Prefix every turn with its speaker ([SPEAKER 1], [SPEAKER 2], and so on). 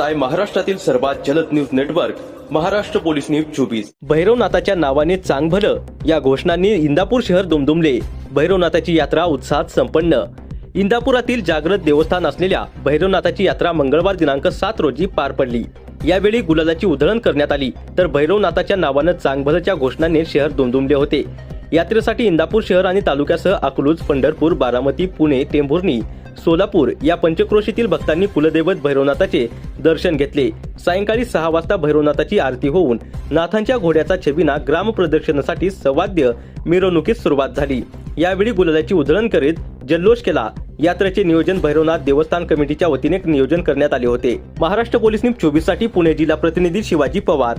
[SPEAKER 1] पाहताय महाराष्ट्रातील सर्वात जलद news network Maharashtra police news 24। भैरवनाथाच्या नावाने चांगभलं या घोषणांनी इंदापूर शहर दुमदुमले। भैरवनाथाची यात्रा उत्साहात संपन्न। इंदापुरातील जागृत देवस्थान असलेल्या भैरवनाथाची यात्रा मंगळवार दिनांक 7 रोजी पार पडली। यावेळी गुलालाची उधळण करण्यात आली तर भैरवनाथाच्या नावाने चांगभलच्या घोषणांनी शहर दुमदुमले होते। यात्रेसाठी इंदापूर शहर आणि तालुक्यासह अकलूज, पंढरपूर, बारामती, पुणे, टेंभुर्णी, सोलापूर या पंचक्रोशीतील भक्तांनी कुलदैवत भैरवनाथाचे दर्शन घेतले। सायंकाळी 6 वाजता भैरवनाथाची आरती होऊन नाथांच्या घोड्याचा छबिना ग्राम प्रदक्षिणासाठी सवाद्य मिरवणुकीस सुरुवात झाली। यावेळी गुलालाची उधळण करीत जल्लोष केला। यात्रेचे नियोजन भैरवनाथ देवस्थान कमिटीच्या वतीने नियोजन करण्यात आले होते। महाराष्ट्र पोलीस न्यूज 24 साठी पुणे जिल्हा प्रतिनिधी शिवाजी पवार।